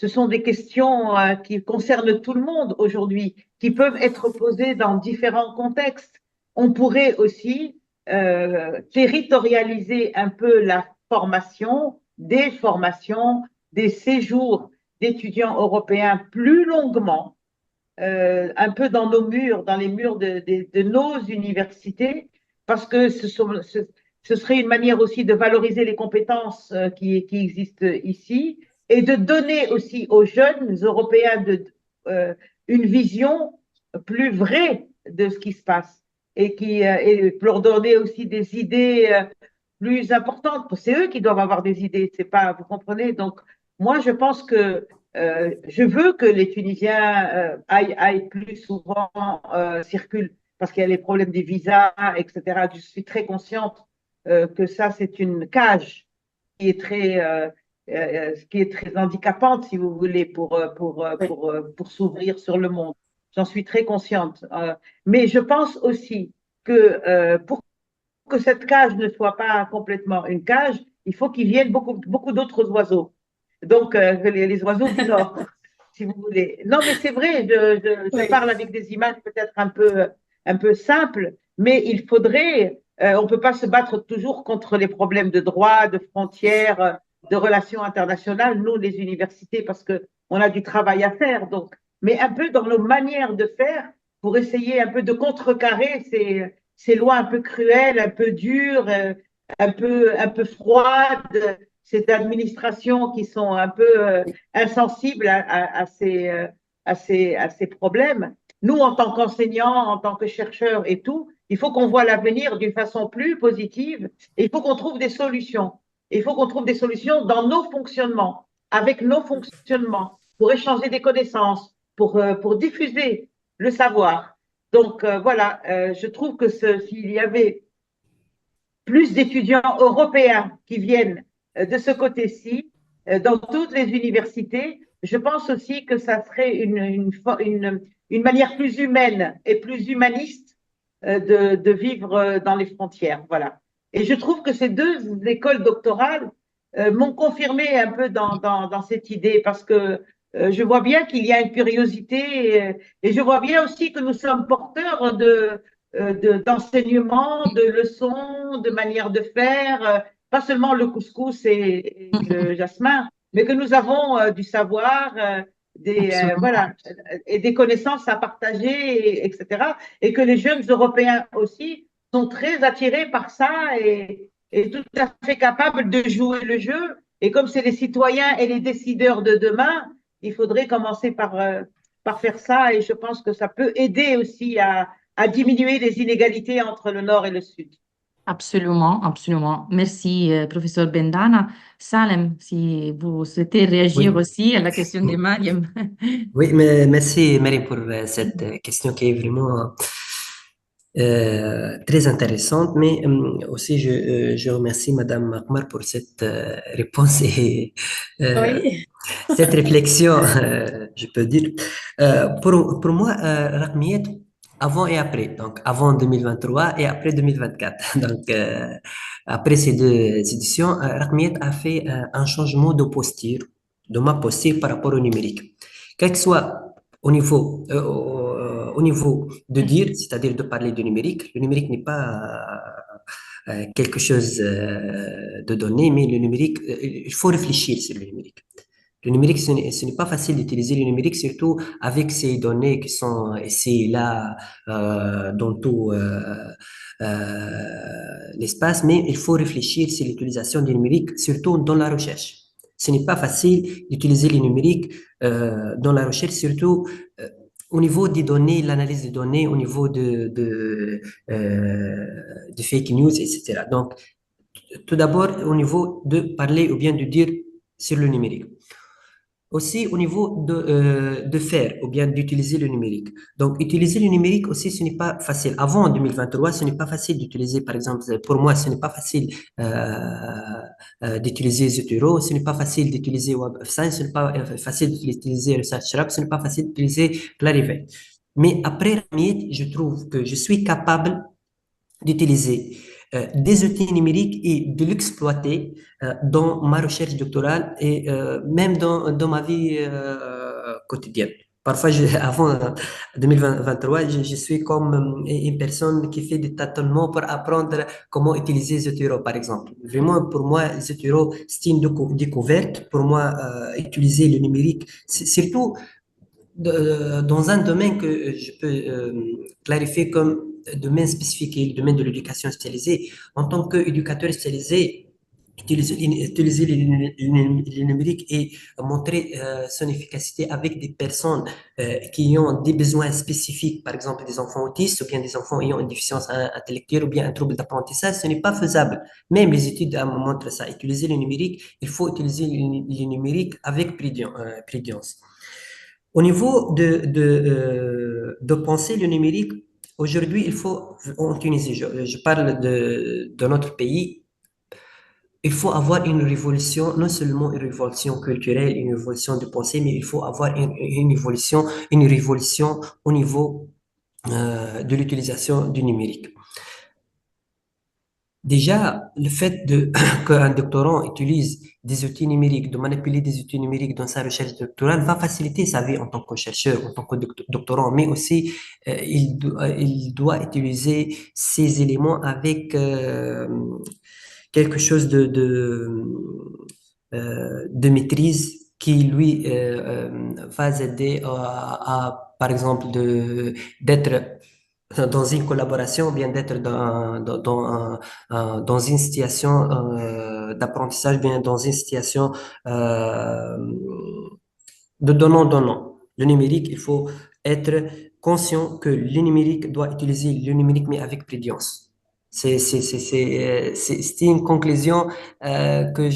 sont des questions qui concernent tout le monde aujourd'hui, qui peuvent être posées dans différents contextes. On pourrait aussi territorialiser un peu la formation, des séjours d'étudiants européens plus longuement, un peu dans nos murs, dans les murs de nos universités, parce que ce serait une manière aussi de valoriser les compétences qui existent ici et de donner aussi aux jeunes Européens une vision plus vraie de ce qui se passe et pour leur donner aussi des idées plus importantes. C'est eux qui doivent avoir des idées, c'est pas, vous comprenez? Donc, moi, je pense que je veux que les Tunisiens aillent plus souvent, circulent, parce qu'il y a les problèmes des visas, etc. Je suis très consciente que ça, c'est une cage qui est très handicapante, si vous voulez, oui, pour s'ouvrir sur le monde. J'en suis très consciente. Mais je pense aussi que pour que cette cage ne soit pas complètement une cage, il faut qu'il vienne beaucoup d'autres oiseaux. Donc, les oiseaux du Nord, si vous voulez. Non, mais c'est vrai, je oui, parle avec des images peut-être un peu simples, mais il faudrait, on ne peut pas se battre toujours contre les problèmes de droit, de frontières, de relations internationales, nous, les universités, parce qu'on a du travail à faire. Donc, mais un peu dans nos manières de faire pour essayer un peu de contrecarrer ces lois un peu cruelles, un peu dures, un peu froides, ces administrations qui sont un peu insensibles à ces problèmes. Nous, en tant qu'enseignants, en tant que chercheurs et tout, il faut qu'on voit l'avenir d'une façon plus positive et il faut qu'on trouve des solutions. Il faut qu'on trouve des solutions dans nos fonctionnements, avec nos fonctionnements, pour échanger des connaissances, pour diffuser le savoir. Donc voilà, je trouve que s'il y avait plus d'étudiants européens qui viennent de ce côté-ci, dans toutes les universités, je pense aussi que ça serait une manière plus humaine et plus humaniste de vivre dans les frontières. Voilà. Et je trouve que ces deux écoles doctorales m'ont confirmé un peu dans cette idée parce que je vois bien qu'il y a une curiosité et je vois bien aussi que nous sommes porteurs d'enseignement, de leçons, de manières de faire, pas seulement le couscous et le jasmin, mais que nous avons du savoir, Absolument. voilà, et des connaissances à partager, etc. Et que les jeunes Européens aussi sont très attirés par ça et tout à fait capables de jouer le jeu. Et comme c'est les citoyens et les décideurs de demain, il faudrait commencer par faire ça. Et je pense que ça peut aider aussi à diminuer les inégalités entre le Nord et le Sud. Absolument, absolument. Merci, professeur Bendana. Salem, si vous souhaitez réagir Oui. aussi à la question de Mariam. Oui, mais merci Marie pour cette question qui est vraiment très intéressante, mais aussi je remercie Madame Akmar pour cette réponse et euh, Oui. cette réflexion, je peux dire. Pour moi, Rahmiyet, avant et après, donc avant 2023 et après 2024. Donc, après ces deux éditions, Rahmiyet a fait un changement de posture, de ma posture par rapport au numérique. Quel que soit au niveau de dire, c'est-à-dire de parler du numérique, le numérique n'est pas quelque chose de donné, mais le numérique, il faut réfléchir sur le numérique. Le numérique, ce n'est pas facile d'utiliser le numérique, surtout avec ces données qui sont ici et là dans tout l'espace, mais il faut réfléchir sur l'utilisation du numérique, surtout dans la recherche. Ce n'est pas facile d'utiliser le numérique dans la recherche, surtout au niveau des données, l'analyse des données, au niveau de fake news, etc. Donc, tout d'abord, au niveau de parler ou bien de dire sur le numérique. Aussi au niveau de faire ou bien d'utiliser le numérique. Donc, utiliser le numérique aussi, ce n'est pas facile. Avant, en 2023, ce n'est pas facile d'utiliser, par exemple, pour moi, ce n'est pas facile d'utiliser Zotero, ce n'est pas facile d'utiliser Web of Science, ce n'est pas facile d'utiliser ResearchLab, ce n'est pas facile d'utiliser Clarivate. Mais après Ramit, je trouve que je suis capable d'utiliser des outils numériques et de l'exploiter dans ma recherche doctorale et même dans ma vie quotidienne. Parfois, avant 2023, je suis comme une personne qui fait des tâtonnements pour apprendre comment utiliser Zotero, par exemple. Vraiment, pour moi, Zotero, c'est une découverte. Pour moi, utiliser le numérique, surtout dans un domaine que je peux clarifier comme domaine spécifique, le domaine de l'éducation spécialisée. En tant qu'éducateur spécialisé, utiliser le numérique et montrer son efficacité avec des personnes qui ont des besoins spécifiques, par exemple des enfants autistes ou bien des enfants ayant une déficience intellectuelle ou bien un trouble d'apprentissage, ce n'est pas faisable. Même les études montrent ça. Utiliser le numérique, il faut utiliser le numérique avec prudence. Au niveau de penser le numérique, aujourd'hui, il faut, en Tunisie, je parle de notre pays, il faut avoir une révolution, non seulement une révolution culturelle, une révolution de pensée, mais il faut avoir une révolution au niveau de l'utilisation du numérique. Déjà, le fait qu'un doctorant utilise des outils numériques, de manipuler des outils numériques dans sa recherche doctorale va faciliter sa vie en tant que chercheur, en tant que doctorant, mais aussi il doit utiliser ces éléments avec quelque chose de maîtrise qui lui va aider par exemple, d'être dans une collaboration, bien d'être dans une situation d'apprentissage, bien dans une situation euh, de donnant-donnant. Le numérique, il faut être conscient que le numérique doit utiliser le numérique, mais avec prudence. C'est une conclusion que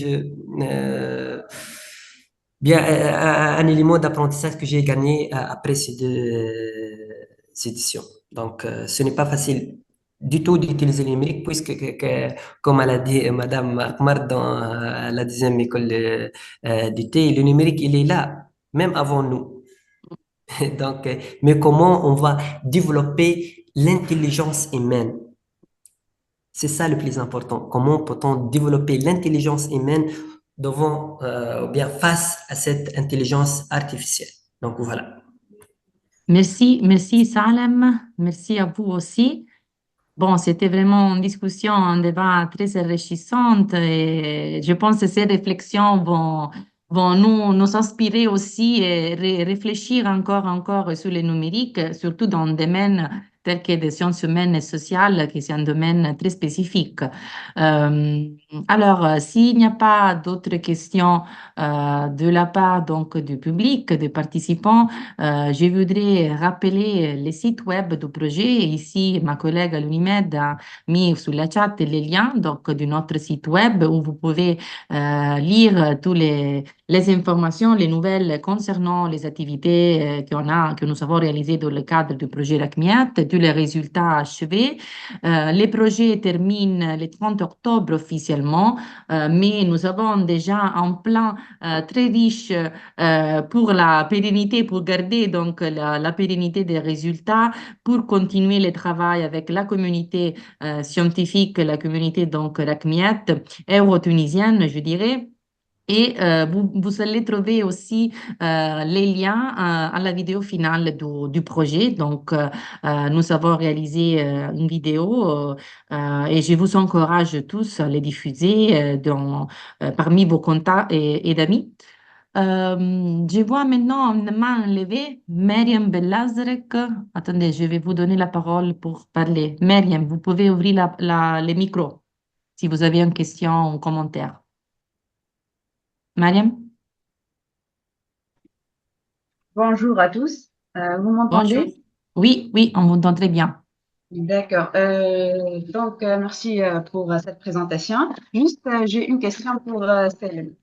bien, un élément d'apprentissage que j'ai gagné après ces deux éditions. Donc, ce n'est pas facile du tout d'utiliser le numérique puisque, comme elle a dit Madame Akmar dans la 10e école d'été, le numérique, il est là, même avant nous. Donc, mais comment on va développer l'intelligence humaine? C'est ça le plus important. Comment peut-on développer l'intelligence humaine devant, ou bien face à cette intelligence artificielle? Donc voilà. Merci, merci Salem, merci à vous aussi. Bon, c'était vraiment une discussion, un débat très enrichissant et je pense que ces réflexions vont nous inspirer aussi et réfléchir encore sur le numérique, surtout dans le domaine tel que des sciences humaines et sociales, qui c'est un domaine très spécifique. Alors, s'il n'y a pas d'autres questions de la part donc du public, des participants, je voudrais rappeler les sites web du projet. Ici, ma collègue à l'UNIMED a mis sur la chat les liens donc, de notre site web où vous pouvez lire tous les informations, les nouvelles concernant les activités que nous avons réalisées dans le cadre du projet RACMIAT, tous les résultats achevés. Les projets terminent le 30 octobre officiellement, mais nous avons déjà un plan très riche pour la pérennité, pour garder donc la pérennité des résultats, pour continuer le travail avec la communauté scientifique, la communauté donc RACMIAT, euro-tunisienne, je dirais. Et vous allez trouver aussi les liens à la vidéo finale du projet. Donc, nous avons réalisé une vidéo et je vous encourage tous à les diffuser parmi vos contacts et d'amis. Je vois maintenant une main levée, Myriam Bellazrek. Attendez, je vais vous donner la parole pour parler. Myriam, vous pouvez ouvrir les micros si vous avez une question ou un commentaire. Mariam, Bonjour à tous. Vous bonjour. m'entendez? Oui, oui, on vous entend très bien. D'accord. Merci pour cette présentation. Juste, j'ai une question pour Céline.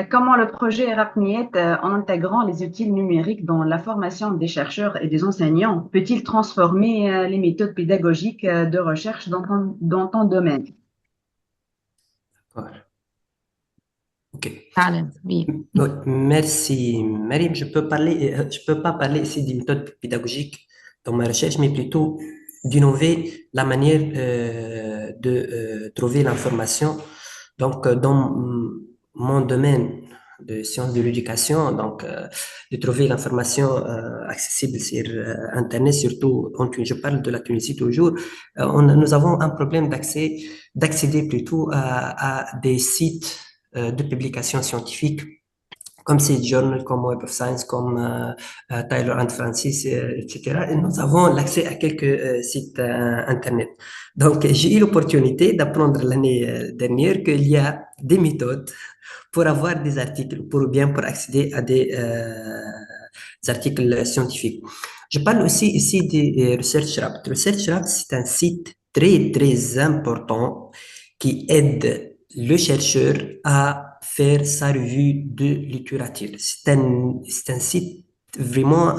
Comment le projet RAPNIET, en intégrant les outils numériques dans la formation des chercheurs et des enseignants, peut-il transformer les méthodes pédagogiques de recherche dans ton domaine? D'accord. Ok. Allez, oui. Oui, merci, Marim. Je peux pas parler ici des méthodes pédagogiques dans ma recherche, mais plutôt d'innover la manière de trouver l'information. Donc, dans mon domaine de sciences de l'éducation, de trouver l'information accessible sur Internet, surtout je parle de la Tunisie toujours, nous avons un problème d'accéder plutôt à des sites de publications scientifiques comme ces journaux comme Web of Science, comme Tyler and Francis, etc. Et nous avons l'accès à quelques sites Internet. Donc, j'ai eu l'opportunité d'apprendre l'année dernière qu'il y a des méthodes pour avoir des articles, pour accéder à des articles scientifiques. Je parle aussi ici des ResearchRabbit. ResearchRabbit, c'est un site très, très important qui aide le chercheur à faire sa revue de littérature. C'est un site vraiment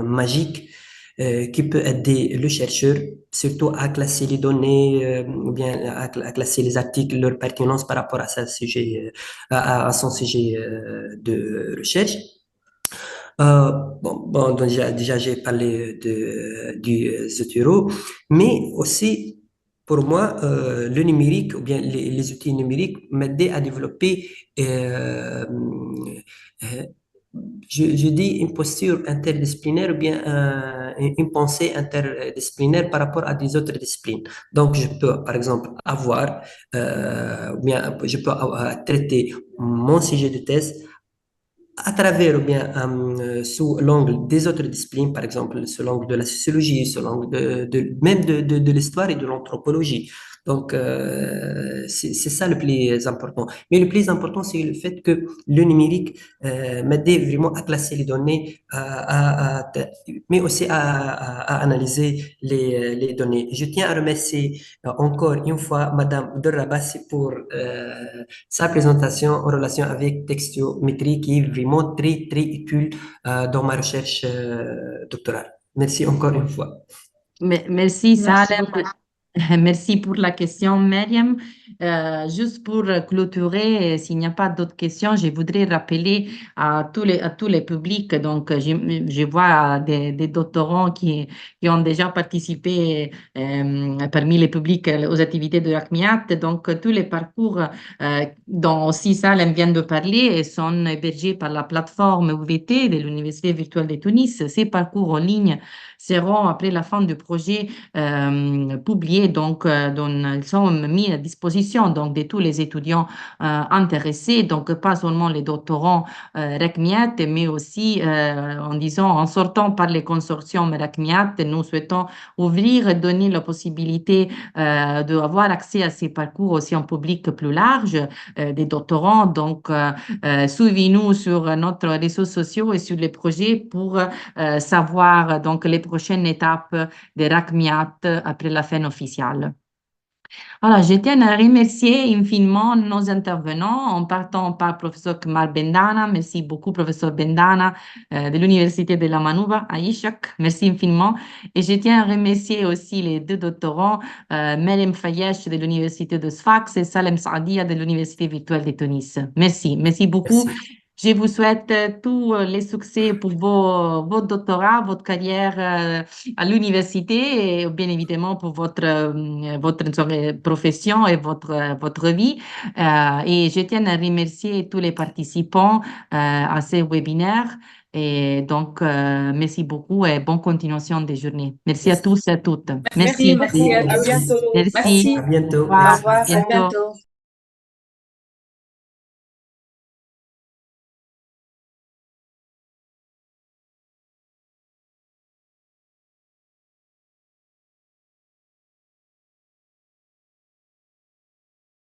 magique qui peut aider le chercheur surtout à classer les données ou bien à classer les articles, leur pertinence par rapport à son sujet, à son sujet de recherche. Donc déjà j'ai parlé du Zotero, mais aussi pour moi, le numérique ou bien les outils numériques m'aidaient à développer, euh, je dis une posture interdisciplinaire ou bien une pensée interdisciplinaire par rapport à des autres disciplines. Donc, je peux, par exemple, ou bien je peux traiter mon sujet de thèse à travers ou bien sous l'angle des autres disciplines, par exemple sous l'angle de la sociologie, sous l'angle même de l'histoire et de l'anthropologie. Donc, c'est ça le plus important. Mais le plus important, c'est le fait que le numérique m'aide vraiment à classer les données, mais aussi à analyser les données. Je tiens à remercier encore une fois Madame Derrabassi pour sa présentation en relation avec textiométrie qui est vraiment très, très utile dans ma recherche doctorale. Merci encore une fois. Merci, Merci Salem. beaucoup. Merci pour la question, Myriam. Juste pour clôturer, s'il n'y a pas d'autres questions, je voudrais rappeler à tous les publics. Donc, je vois des doctorants qui ont déjà participé parmi les publics aux activités de l'ACMIAT. Donc, tous les parcours dont aussi Salem vient de parler sont hébergés par la plateforme UVT de l'Université virtuelle de Tunis. Ces parcours en ligne seront, après la fin du projet, publiés projet donc, dont ils sont mis à disposition donc, de tous les étudiants intéressés, donc pas seulement les doctorants RECMIAT, mais aussi en sortant par les consortiums RECMIAT, nous souhaitons ouvrir et donner la possibilité d'avoir accès à ces parcours aussi en public plus large des doctorants. Donc, suivez-nous sur notre réseaux sociaux et sur les projets pour savoir donc les prochaines étapes des RACMIAT après la fin officielle. Voilà, je tiens à remercier infiniment nos intervenants en partant par professeur Kamar Bendana. Merci beaucoup, professeur Bendana de l'Université de la Manouba à Ishak. Merci infiniment. Et je tiens à remercier aussi les deux doctorants, Meriem Fayesh de l'Université de Sfax et Salem Saadia de l'Université virtuelle de Tunis. Merci, merci beaucoup. Merci. Je vous souhaite tous les succès pour vos doctorats, votre carrière à l'université et bien évidemment pour votre profession et votre vie. Et je tiens à remercier tous les participants à ce webinaire. Et donc, merci beaucoup et bonne continuation des journées. Merci à tous et à toutes. Merci, Merci. merci, à bientôt. Merci. Merci. À bientôt. Au revoir. Au revoir, À à bientôt. bientôt.